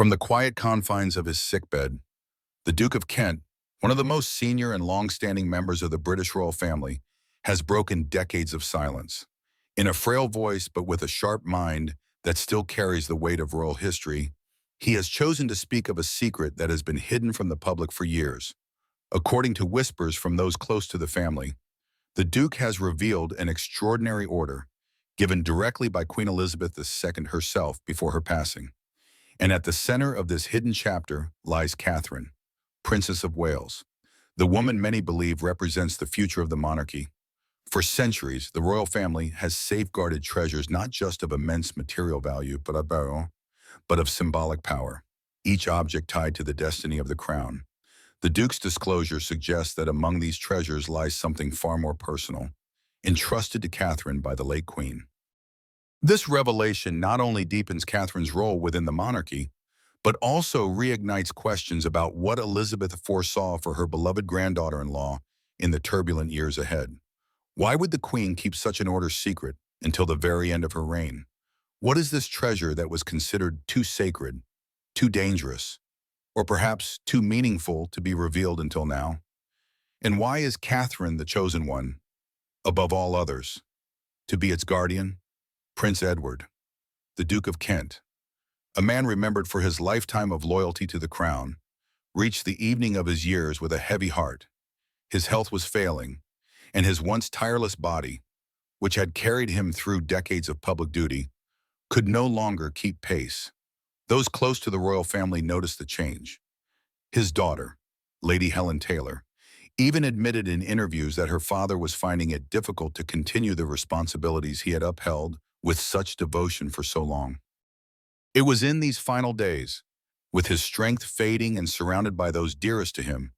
From the quiet confines of his sickbed, the Duke of Kent, one of the most senior and long-standing members of the British royal family, has broken decades of silence. In a frail voice but with a sharp mind that still carries the weight of royal history, he has chosen to speak of a secret that has been hidden from the public for years. According to whispers from those close to the family, the Duke has revealed an extraordinary order given directly by Queen Elizabeth II herself before her passing. And at the center of this hidden chapter lies Catherine, Princess of Wales, the woman many believe represents the future of the monarchy. For centuries, the royal family has safeguarded treasures not just of immense material value, but of symbolic power, each object tied to the destiny of the crown. The Duke's disclosure suggests that among these treasures lies something far more personal, entrusted to Catherine by the late Queen. This revelation not only deepens Catherine's role within the monarchy, but also reignites questions about what Elizabeth foresaw for her beloved granddaughter-in-law in the turbulent years ahead. Why would the Queen keep such an order secret until the very end of her reign? What is this treasure that was considered too sacred, too dangerous, or perhaps too meaningful to be revealed until now? And why is Catherine the chosen one, above all others, to be its guardian? Prince Edward, the Duke of Kent, a man remembered for his lifetime of loyalty to the crown, reached the evening of his years with a heavy heart. His health was failing, and his once tireless body, which had carried him through decades of public duty, could no longer keep pace. Those close to the royal family noticed the change. His daughter, Lady Helen Taylor, even admitted in interviews that her father was finding it difficult to continue the responsibilities he had upheld with such devotion for so long. It was in these final days, with his strength fading and surrounded by those dearest to him,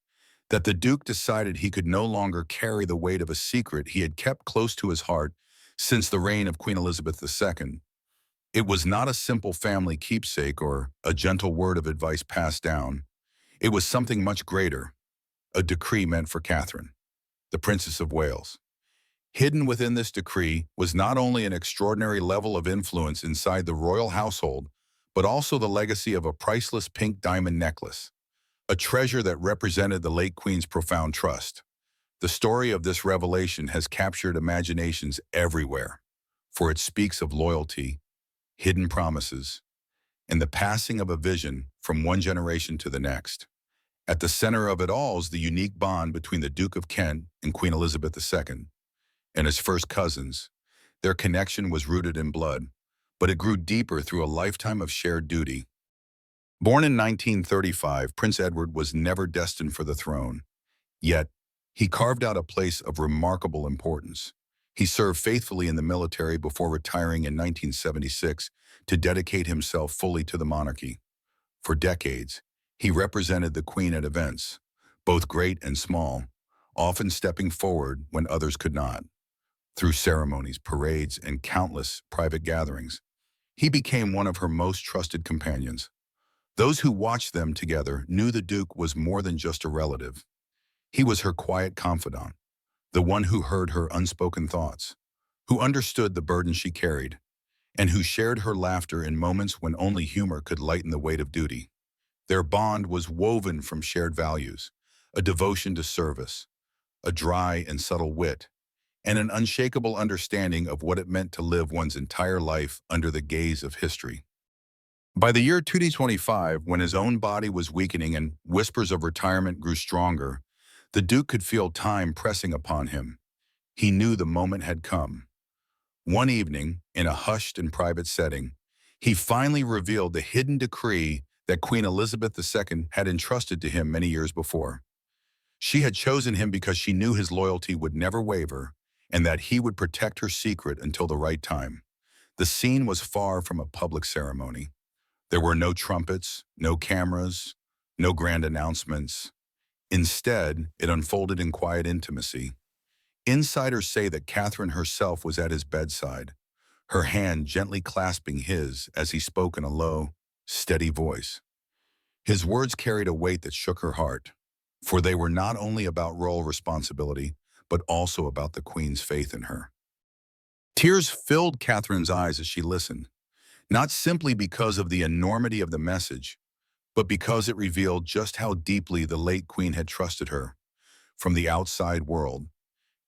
that the Duke decided he could no longer carry the weight of a secret he had kept close to his heart since the reign of Queen Elizabeth II. It was not a simple family keepsake or a gentle word of advice passed down. It was something much greater, a decree meant for Catherine, the Princess of Wales. Hidden within this decree was not only an extraordinary level of influence inside the royal household, but also the legacy of a priceless pink diamond necklace, a treasure that represented the late Queen's profound trust. The story of this revelation has captured imaginations everywhere, for it speaks of loyalty, hidden promises, and the passing of a vision from one generation to the next. At the center of it all is the unique bond between the Duke of Kent and Queen Elizabeth II. And his first cousins. Their connection was rooted in blood, but it grew deeper through a lifetime of shared duty. Born in 1935, Prince Edward was never destined for the throne. Yet, he carved out a place of remarkable importance. He served faithfully in the military before retiring in 1976 to dedicate himself fully to the monarchy. For decades, he represented the Queen at events, both great and small, often stepping forward when others could not. Through ceremonies, parades, and countless private gatherings, he became one of her most trusted companions. Those who watched them together knew the Duke was more than just a relative. He was her quiet confidant, the one who heard her unspoken thoughts, who understood the burden she carried, and who shared her laughter in moments when only humor could lighten the weight of duty. Their bond was woven from shared values, a devotion to service, a dry and subtle wit, and an unshakable understanding of what it meant to live one's entire life under the gaze of history. By the year 2025, when his own body was weakening and whispers of retirement grew stronger, the Duke could feel time pressing upon him. He knew the moment had come. One evening, in a hushed and private setting, he finally revealed the hidden decree that Queen Elizabeth II had entrusted to him many years before. She had chosen him because she knew his loyalty would never waver, and that he would protect her secret until the right time. The scene was far from a public ceremony. There were no trumpets, no cameras, no grand announcements. Instead, it unfolded in quiet intimacy. Insiders say that Catherine herself was at his bedside, her hand gently clasping his as he spoke in a low, steady voice. His words carried a weight that shook her heart, for they were not only about royal responsibility, but also about the Queen's faith in her. Tears filled Catherine's eyes as she listened, not simply because of the enormity of the message, but because it revealed just how deeply the late queen had trusted her. From the outside world,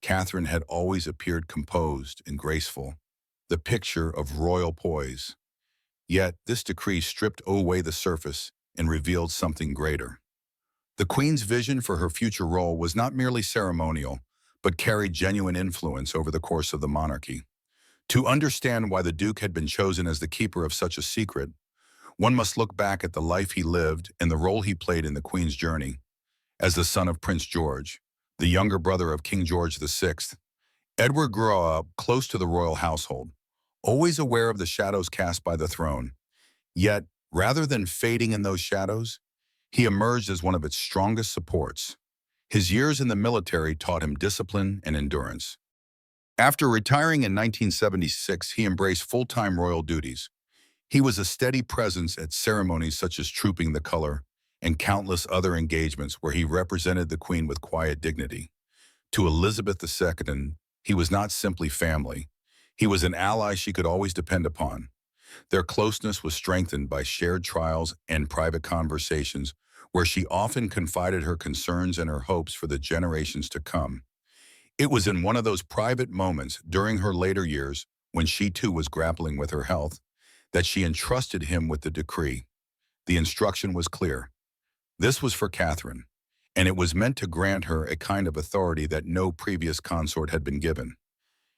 Catherine had always appeared composed and graceful, the picture of royal poise. Yet this decree stripped away the surface and revealed something greater. The queen's vision for her future role was not merely ceremonial, but carried genuine influence over the course of the monarchy. To understand why the Duke had been chosen as the keeper of such a secret, one must look back at the life he lived and the role he played in the Queen's journey. As the son of Prince George, the younger brother of King George VI, Edward grew up close to the royal household, always aware of the shadows cast by the throne. Yet, rather than fading in those shadows, he emerged as one of its strongest supports. His years in the military taught him discipline and endurance. After retiring in 1976, he embraced full-time royal duties. He was a steady presence at ceremonies such as Trooping the Color and countless other engagements where he represented the Queen with quiet dignity. To Elizabeth II, he was not simply family. He was an ally she could always depend upon. Their closeness was strengthened by shared trials and private conversations where she often confided her concerns and her hopes for the generations to come. It was in one of those private moments during her later years, when she too was grappling with her health, that she entrusted him with the decree. The instruction was clear. This was for Catherine, and it was meant to grant her a kind of authority that no previous consort had been given.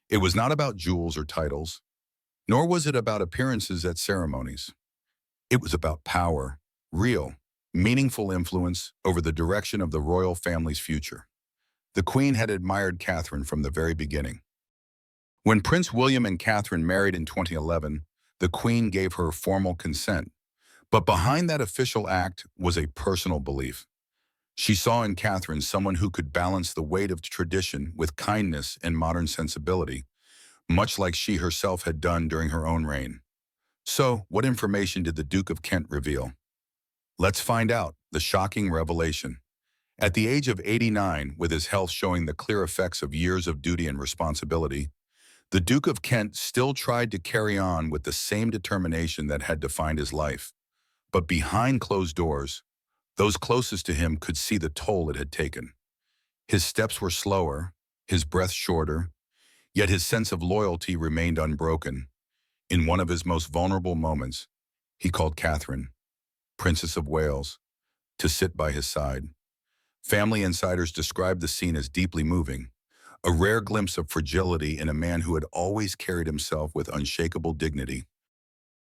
It was not about jewels or titles, nor was it about appearances at ceremonies. It was about power, real, meaningful influence over the direction of the royal family's future. The Queen had admired Catherine from the very beginning. When Prince William and Catherine married in 2011, the Queen gave her formal consent. But behind that official act was a personal belief. She saw in Catherine someone who could balance the weight of tradition with kindness and modern sensibility, much like she herself had done during her own reign. So, what information did the Duke of Kent reveal? Let's find out the shocking revelation. At the age of 89, with his health showing the clear effects of years of duty and responsibility, the Duke of Kent still tried to carry on with the same determination that had defined his life. But behind closed doors, those closest to him could see the toll it had taken. His steps were slower, his breath shorter, yet his sense of loyalty remained unbroken. In one of his most vulnerable moments, he called Catherine, Princess of Wales, to sit by his side. Family insiders described the scene as deeply moving, a rare glimpse of fragility in a man who had always carried himself with unshakable dignity.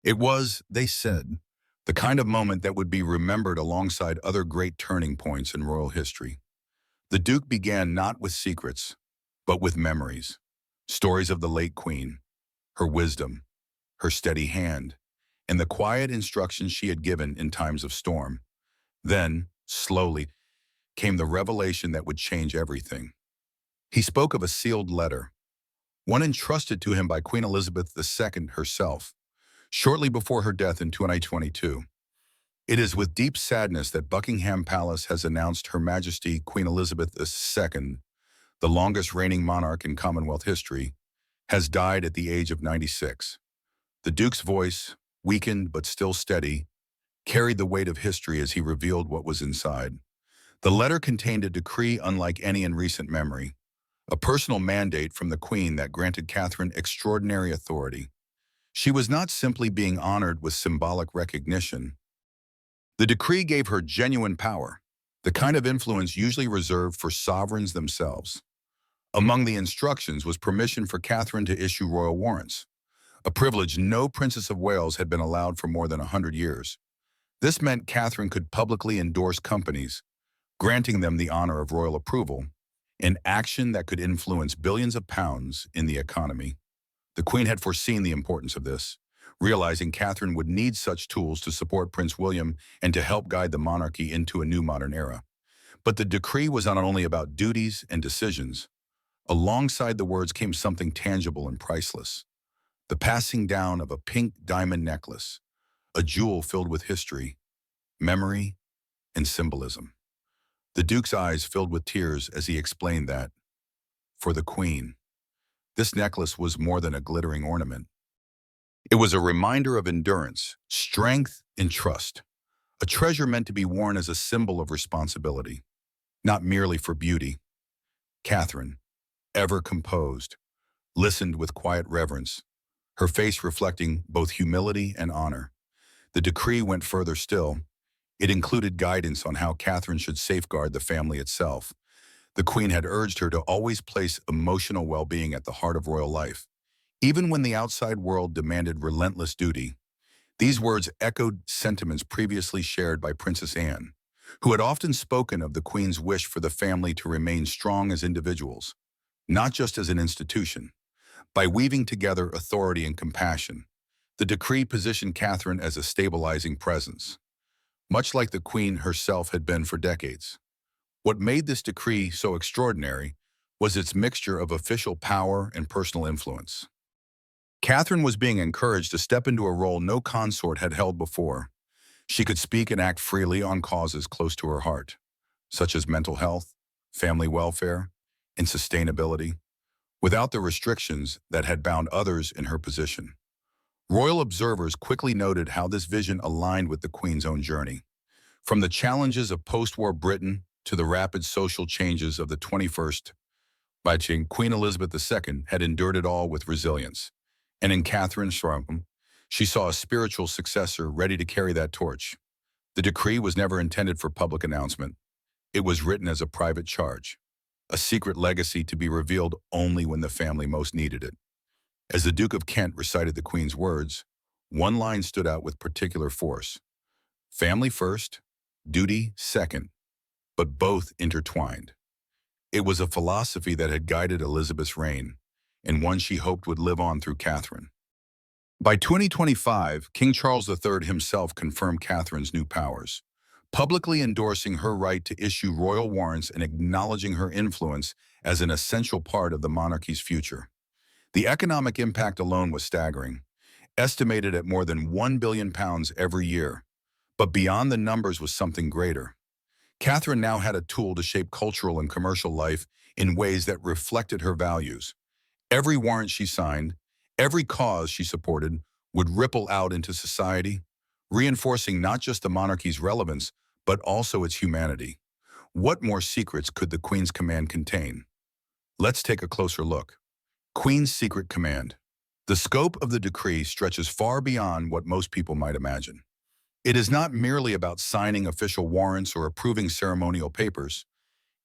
It was, they said, the kind of moment that would be remembered alongside other great turning points in royal history. The Duke began not with secrets, but with memories. Stories of the late Queen, her wisdom, her steady hand, and the quiet instructions she had given in times of storm. Then, slowly, came the revelation that would change everything. He spoke of a sealed letter, one entrusted to him by Queen Elizabeth II herself, shortly before her death in 2022. It is with deep sadness that Buckingham Palace has announced Her Majesty Queen Elizabeth II, the longest reigning monarch in Commonwealth history, has died at the age of 96. The Duke's voice, weakened but still steady, carried the weight of history as he revealed what was inside. The letter contained a decree unlike any in recent memory, a personal mandate from the Queen that granted Catherine extraordinary authority. She was not simply being honored with symbolic recognition. The decree gave her genuine power, the kind of influence usually reserved for sovereigns themselves. Among the instructions was permission for Catherine to issue royal warrants, a privilege no Princess of Wales had been allowed for more than 100 years. This meant Catherine could publicly endorse companies, granting them the honor of royal approval, an action that could influence billions of pounds in the economy. The Queen had foreseen the importance of this, realizing Catherine would need such tools to support Prince William and to help guide the monarchy into a new modern era. But the decree was not only about duties and decisions. Alongside the words came something tangible and priceless: the passing down of a pink diamond necklace, a jewel filled with history, memory, and symbolism. The Duke's eyes filled with tears as he explained that, for the Queen, this necklace was more than a glittering ornament. It was a reminder of endurance, strength, and trust, a treasure meant to be worn as a symbol of responsibility, not merely for beauty. Catherine, ever composed, listened with quiet reverence, her face reflecting both humility and honor. The decree went further still. It included guidance on how Catherine should safeguard the family itself. The Queen had urged her to always place emotional well-being at the heart of royal life, even when the outside world demanded relentless duty. These words echoed sentiments previously shared by Princess Anne, who had often spoken of the Queen's wish for the family to remain strong as individuals, not just as an institution. By weaving together authority and compassion, the decree positioned Catherine as a stabilizing presence, much like the Queen herself had been for decades. What made this decree so extraordinary was its mixture of official power and personal influence. Catherine was being encouraged to step into a role no consort had held before. She could speak and act freely on causes close to her heart, such as mental health, family welfare, and sustainability, without the restrictions that had bound others in her position. Royal observers quickly noted how this vision aligned with the Queen's own journey. From the challenges of post-war Britain to the rapid social changes of the 21st century, Queen Elizabeth II had endured it all with resilience. And in Catherine Schramm, she saw a spiritual successor ready to carry that torch. The decree was never intended for public announcement. It was written as a private charge, a secret legacy to be revealed only when the family most needed it. As the Duke of Kent recited the Queen's words, one line stood out with particular force: family first, duty second, but both intertwined. It was a philosophy that had guided Elizabeth's reign, and one she hoped would live on through Catherine. By 2025, King Charles III himself confirmed Catherine's new powers, publicly endorsing her right to issue royal warrants and acknowledging her influence as an essential part of the monarchy's future. The economic impact alone was staggering, estimated at more than £1 billion every year. But beyond the numbers was something greater. Catherine now had a tool to shape cultural and commercial life in ways that reflected her values. Every warrant she signed, every cause she supported, would ripple out into society, reinforcing not just the monarchy's relevance, but also its humanity. What more secrets could the Queen's command contain? Let's take a closer look. Queen's Secret Command. The scope of the decree stretches far beyond what most people might imagine. It is not merely about signing official warrants or approving ceremonial papers.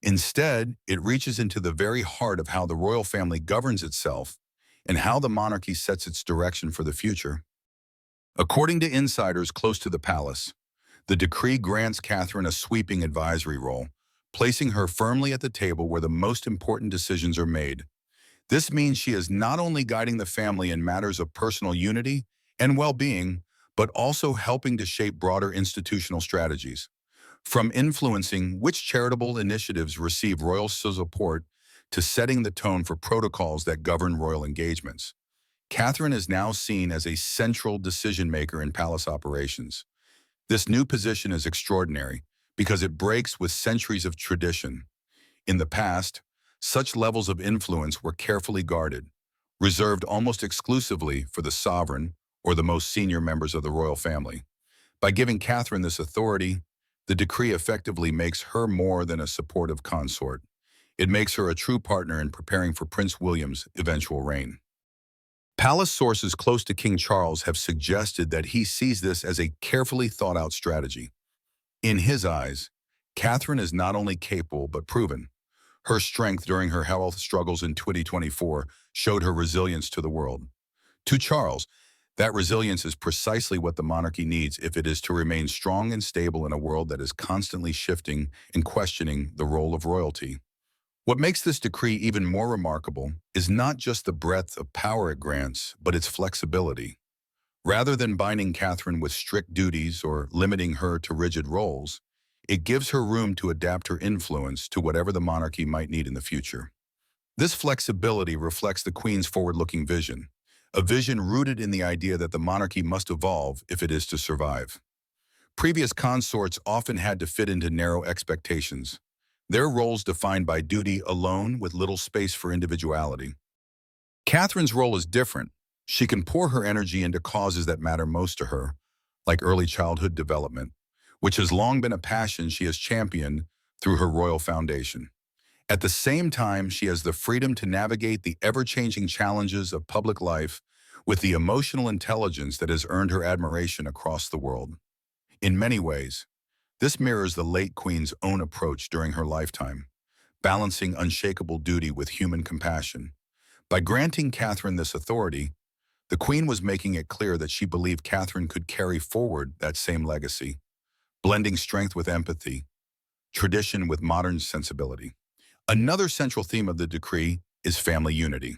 Instead, it reaches into the very heart of how the royal family governs itself and how the monarchy sets its direction for the future. According to insiders close to the palace, the decree grants Catherine a sweeping advisory role, placing her firmly at the table where the most important decisions are made. This means she is not only guiding the family in matters of personal unity and well-being, but also helping to shape broader institutional strategies. From influencing which charitable initiatives receive royal support to setting the tone for protocols that govern royal engagements, Catherine is now seen as a central decision-maker in palace operations. This new position is extraordinary because it breaks with centuries of tradition. In the past, such levels of influence were carefully guarded, reserved almost exclusively for the sovereign or the most senior members of the royal family. By giving Catherine this authority, the decree effectively makes her more than a supportive consort. It makes her a true partner in preparing for Prince William's eventual reign. Palace sources close to King Charles have suggested that he sees this as a carefully thought-out strategy. In his eyes, Catherine is not only capable but proven. Her strength during her health struggles in 2024 showed her resilience to the world. To Charles, that resilience is precisely what the monarchy needs if it is to remain strong and stable in a world that is constantly shifting and questioning the role of royalty. What makes this decree even more remarkable is not just the breadth of power it grants, but its flexibility. Rather than binding Catherine with strict duties or limiting her to rigid roles, it gives her room to adapt her influence to whatever the monarchy might need in the future. This flexibility reflects the Queen's forward-looking vision, a vision rooted in the idea that the monarchy must evolve if it is to survive. Previous consorts often had to fit into narrow expectations, their roles defined by duty alone with little space for individuality. Catherine's role is different. She can pour her energy into causes that matter most to her, like early childhood development, which has long been a passion she has championed through her royal foundation. At the same time, she has the freedom to navigate the ever-changing challenges of public life with the emotional intelligence that has earned her admiration across the world. In many ways, this mirrors the late Queen's own approach during her lifetime, balancing unshakable duty with human compassion. By granting Catherine this authority, the Queen was making it clear that she believed Catherine could carry forward that same legacy, blending strength with empathy, tradition with modern sensibility. Another central theme of the decree is family unity.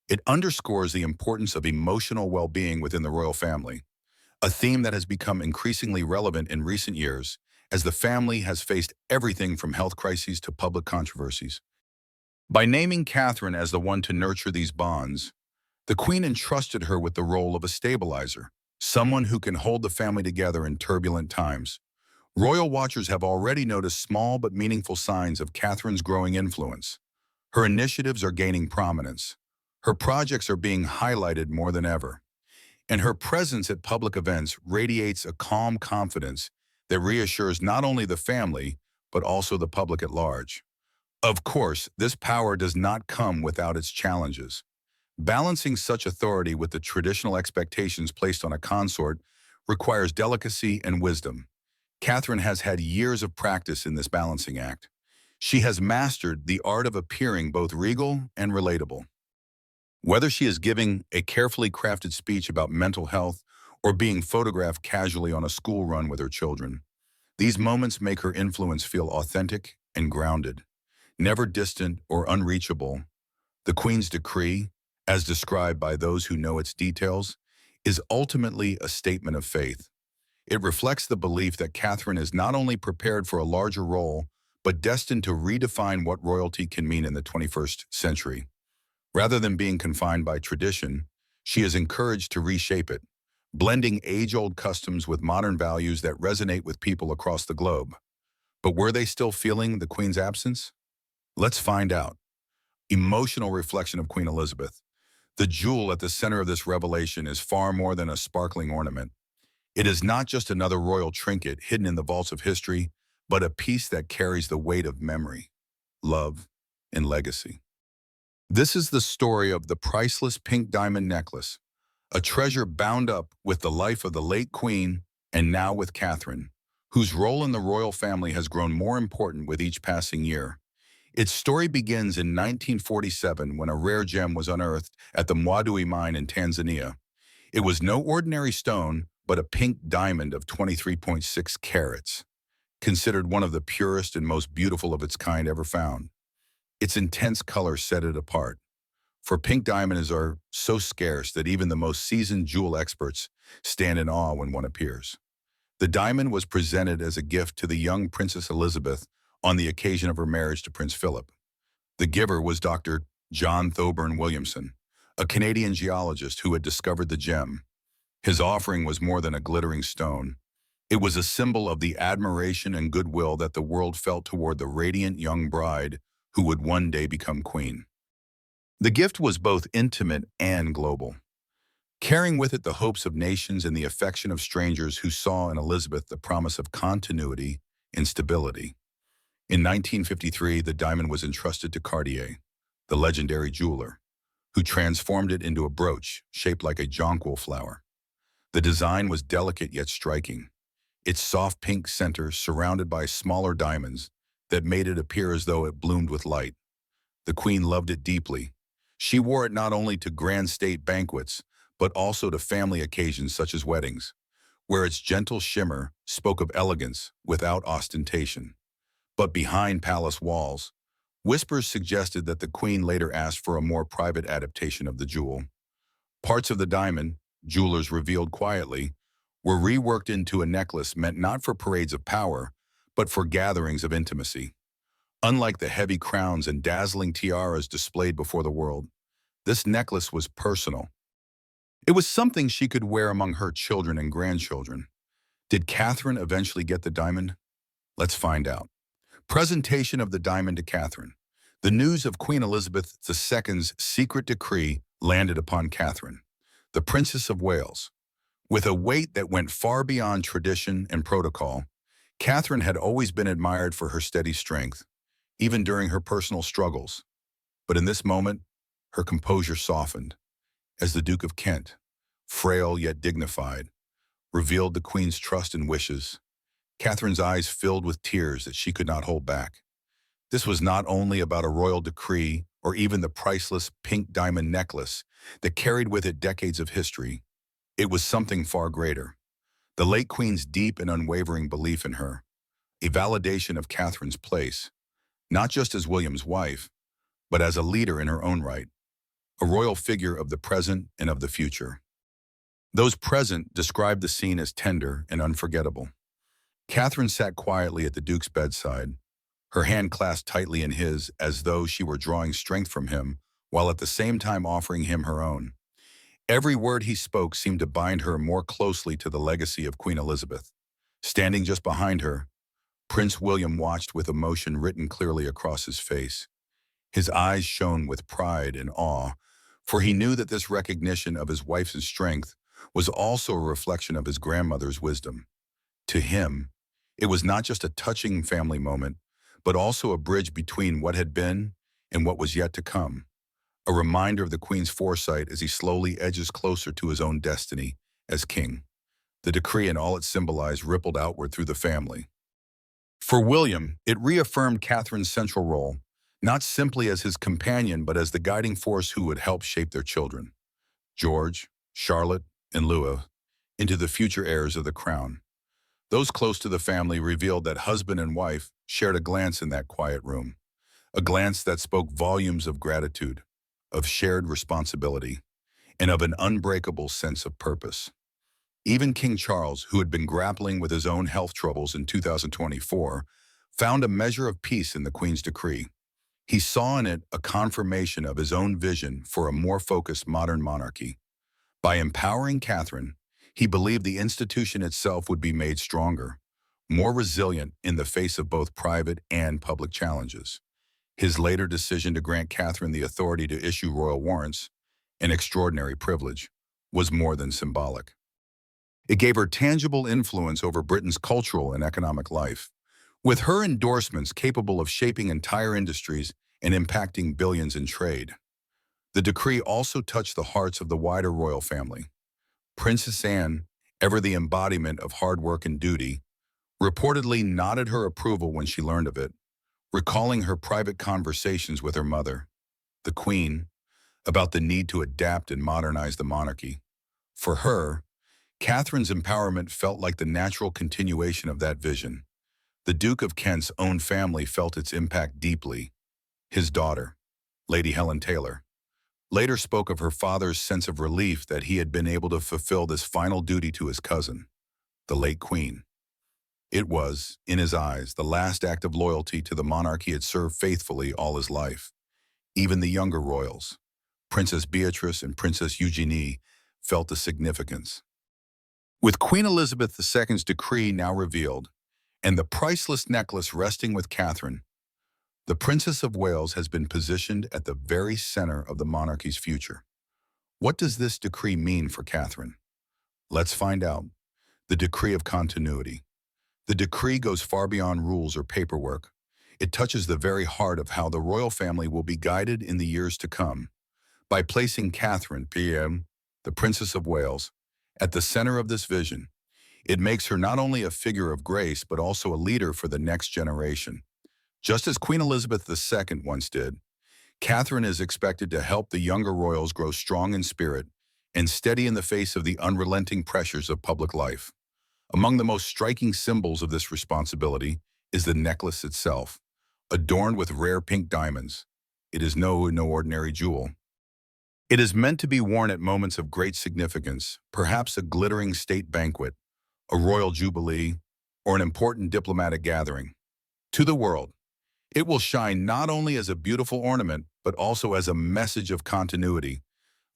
It underscores the importance of emotional well-being within the royal family, a theme that has become increasingly relevant in recent years as the family has faced everything from health crises to public controversies. By naming Catherine as the one to nurture these bonds, the Queen entrusted her with the role of a stabilizer, someone who can hold the family together in turbulent times. Royal watchers have already noticed small but meaningful signs of Catherine's growing influence. Her initiatives are gaining prominence. Her projects are being highlighted more than ever. And her presence at public events radiates a calm confidence that reassures not only the family, but also the public at large. Of course, this power does not come without its challenges. Balancing such authority with the traditional expectations placed on a consort requires delicacy and wisdom. Catherine has had years of practice in this balancing act. She has mastered the art of appearing both regal and relatable. Whether she is giving a carefully crafted speech about mental health or being photographed casually on a school run with her children, these moments make her influence feel authentic and grounded, never distant or unreachable. The Queen's decree, as described by those who know its details, is ultimately a statement of faith. It reflects the belief that Catherine is not only prepared for a larger role, but destined to redefine what royalty can mean in the 21st century. Rather than being confined by tradition, she is encouraged to reshape it, blending age-old customs with modern values that resonate with people across the globe. But were they still feeling the Queen's absence? Let's find out. Emotional reflection of Queen Elizabeth. The jewel at the center of this revelation is far more than a sparkling ornament. It is not just another royal trinket hidden in the vaults of history, but a piece that carries the weight of memory, love, and legacy. This is the story of the priceless pink diamond necklace, a treasure bound up with the life of the late Queen and now with Catherine, whose role in the royal family has grown more important with each passing year. Its story begins in 1947 when a rare gem was unearthed at the Mwadui mine in Tanzania. It was no ordinary stone, but a pink diamond of 23.6 carats, considered one of the purest and most beautiful of its kind ever found. Its intense color set it apart, for pink diamonds are so scarce that even the most seasoned jewel experts stand in awe when one appears. The diamond was presented as a gift to the young Princess Elizabeth on the occasion of her marriage to Prince Philip. The giver was Dr. John Thoburn Williamson, a Canadian geologist who had discovered the gem. His offering was more than a glittering stone. It was a symbol of the admiration and goodwill that the world felt toward the radiant young bride who would one day become queen. The gift was both intimate and global, carrying with it the hopes of nations and the affection of strangers who saw in Elizabeth the promise of continuity and stability. In 1953, the diamond was entrusted to Cartier, the legendary jeweler, who transformed it into a brooch shaped like a jonquil flower. The design was delicate yet striking, its soft pink center surrounded by smaller diamonds that made it appear as though it bloomed with light. The Queen loved it deeply. She wore it not only to grand state banquets, but also to family occasions such as weddings, where its gentle shimmer spoke of elegance without ostentation. But behind palace walls, whispers suggested that the Queen later asked for a more private adaptation of the jewel. Parts of the diamond, jewelers revealed quietly, were reworked into a necklace meant not for parades of power, but for gatherings of intimacy. Unlike the heavy crowns and dazzling tiaras displayed before the world, this necklace was personal. It was something she could wear among her children and grandchildren. Did Catherine eventually get the diamond? Let's find out. Presentation of the diamond to Catherine. The news of Queen Elizabeth II's secret decree landed upon Catherine, the Princess of Wales. With a weight that went far beyond tradition and protocol, Catherine had always been admired for her steady strength, even during her personal struggles. But in this moment, her composure softened as the Duke of Kent, frail yet dignified, revealed the Queen's trust and wishes. Catherine's eyes filled with tears that she could not hold back. This was not only about a royal decree or even the priceless pink diamond necklace that carried with it decades of history. It was something far greater. The late Queen's deep and unwavering belief in her, a validation of Catherine's place, not just as William's wife, but as a leader in her own right, a royal figure of the present and of the future. Those present described the scene as tender and unforgettable. Catherine sat quietly at the Duke's bedside, her hand clasped tightly in his as though she were drawing strength from him, while at the same time offering him her own. Every word he spoke seemed to bind her more closely to the legacy of Queen Elizabeth. Standing just behind her, Prince William watched with emotion written clearly across his face. His eyes shone with pride and awe, for he knew that this recognition of his wife's strength was also a reflection of his grandmother's wisdom. To him, it was not just a touching family moment, but also a bridge between what had been and what was yet to come. A reminder of the Queen's foresight as he slowly edges closer to his own destiny as king. The decree and all it symbolized rippled outward through the family. For William, it reaffirmed Catherine's central role, not simply as his companion, but as the guiding force who would help shape their children, George, Charlotte, and Louis, into the future heirs of the crown. Those close to the family revealed that husband and wife shared a glance in that quiet room, a glance that spoke volumes of gratitude, of shared responsibility, and of an unbreakable sense of purpose. Even King Charles, who had been grappling with his own health troubles in 2024, found a measure of peace in the Queen's decree. He saw in it a confirmation of his own vision for a more focused modern monarchy. By empowering Catherine, he believed the institution itself would be made stronger, more resilient in the face of both private and public challenges. His later decision to grant Catherine the authority to issue royal warrants, an extraordinary privilege, was more than symbolic. It gave her tangible influence over Britain's cultural and economic life, with her endorsements capable of shaping entire industries and impacting billions in trade. The decree also touched the hearts of the wider royal family. Princess Anne, ever the embodiment of hard work and duty, reportedly nodded her approval when she learned of it, recalling her private conversations with her mother, the Queen, about the need to adapt and modernize the monarchy. For her, Catherine's empowerment felt like the natural continuation of that vision. The Duke of Kent's own family felt its impact deeply. His daughter, Lady Helen Taylor, later spoke of her father's sense of relief that he had been able to fulfill this final duty to his cousin, the late Queen. It was, in his eyes, the last act of loyalty to the monarch he had served faithfully all his life. Even the younger royals, Princess Beatrice and Princess Eugenie, felt the significance. With Queen Elizabeth II's decree now revealed, and the priceless necklace resting with Catherine, the Princess of Wales has been positioned at the very center of the monarchy's future. What does this decree mean for Catherine? Let's find out. The decree of continuity. The decree goes far beyond rules or paperwork. It touches the very heart of how the royal family will be guided in the years to come. By placing Catherine, PM, the Princess of Wales, at the center of this vision, it makes her not only a figure of grace, but also a leader for the next generation. Just as Queen Elizabeth II once did, Catherine is expected to help the younger royals grow strong in spirit and steady in the face of the unrelenting pressures of public life. Among the most striking symbols of this responsibility is the necklace itself, adorned with rare pink diamonds. It is no ordinary jewel. It is meant to be worn at moments of great significance, perhaps a glittering state banquet, a royal jubilee, or an important diplomatic gathering. To the world, it will shine not only as a beautiful ornament, but also as a message of continuity,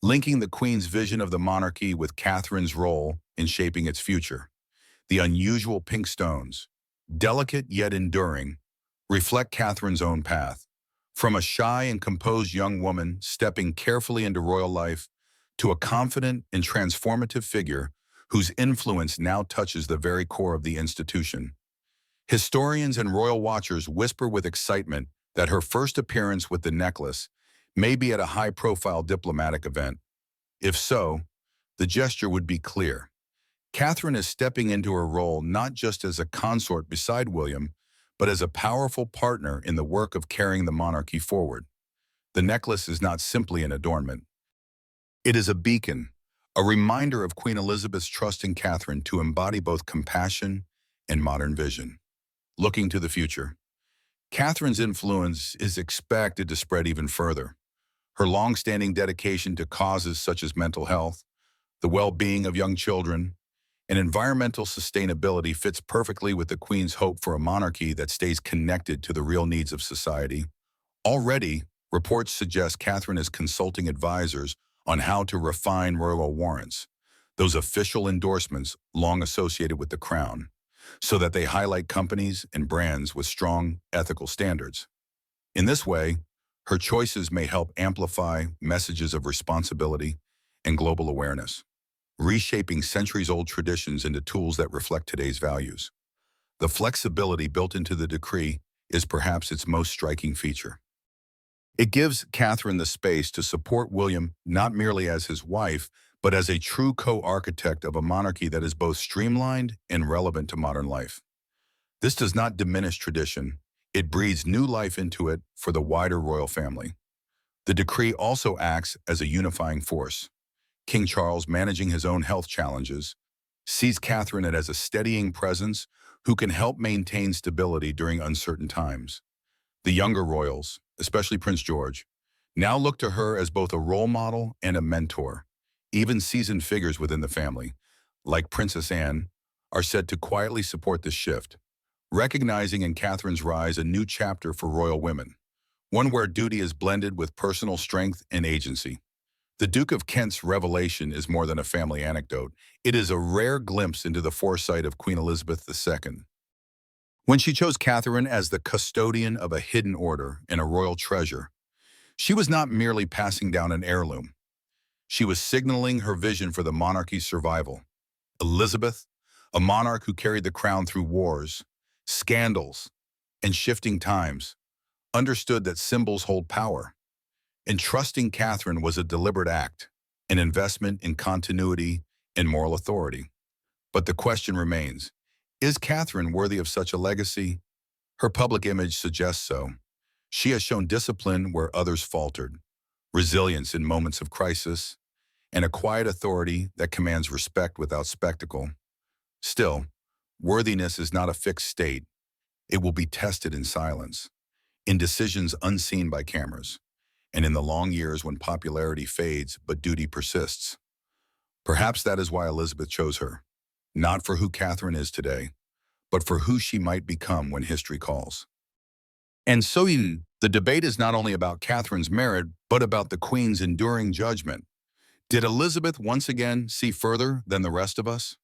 linking the Queen's vision of the monarchy with Catherine's role in shaping its future. The unusual pink stones, delicate yet enduring, reflect Catherine's own path. From a shy and composed young woman stepping carefully into royal life to a confident and transformative figure whose influence now touches the very core of the institution. Historians and royal watchers whisper with excitement that her first appearance with the necklace may be at a high-profile diplomatic event. If so, the gesture would be clear. Catherine is stepping into her role not just as a consort beside William, but as a powerful partner in the work of carrying the monarchy forward. The necklace is not simply an adornment. It is a beacon, a reminder of Queen Elizabeth's trust in Catherine to embody both compassion and modern vision. Looking to the future, Catherine's influence is expected to spread even further. Her long-standing dedication to causes such as mental health, the well-being of young children, and environmental sustainability fits perfectly with the Queen's hope for a monarchy that stays connected to the real needs of society. Already, reports suggest Catherine is consulting advisors on how to refine royal warrants, those official endorsements long associated with the crown, so that they highlight companies and brands with strong ethical standards. In this way, her choices may help amplify messages of responsibility and global awareness, reshaping centuries-old traditions into tools that reflect today's values. The flexibility built into the decree is perhaps its most striking feature. It gives Catherine the space to support William not merely as his wife, but as a true co-architect of a monarchy that is both streamlined and relevant to modern life. This does not diminish tradition. It breathes new life into it for the wider royal family. The decree also acts as a unifying force. King Charles, managing his own health challenges, sees Catherine as a steadying presence who can help maintain stability during uncertain times. The younger royals, especially Prince George, now look to her as both a role model and a mentor. Even seasoned figures within the family, like Princess Anne, are said to quietly support this shift, recognizing in Catherine's rise a new chapter for royal women, one where duty is blended with personal strength and agency. The Duke of Kent's revelation is more than a family anecdote. It is a rare glimpse into the foresight of Queen Elizabeth II. When she chose Catherine as the custodian of a hidden order and a royal treasure, she was not merely passing down an heirloom. She was signaling her vision for the monarchy's survival. Elizabeth, a monarch who carried the crown through wars, scandals, and shifting times, understood that symbols hold power. Entrusting Catherine was a deliberate act, an investment in continuity and moral authority. But the question remains, is Catherine worthy of such a legacy? Her public image suggests so. She has shown discipline where others faltered, resilience in moments of crisis, and a quiet authority that commands respect without spectacle. Still, worthiness is not a fixed state. It will be tested in silence, in decisions unseen by cameras, and in the long years when popularity fades but duty persists. Perhaps that is why Elizabeth chose her, not for who Catherine is today, but for who she might become when history calls. And so the debate is not only about Catherine's merit, but about the Queen's enduring judgment. Did Elizabeth once again see further than the rest of us?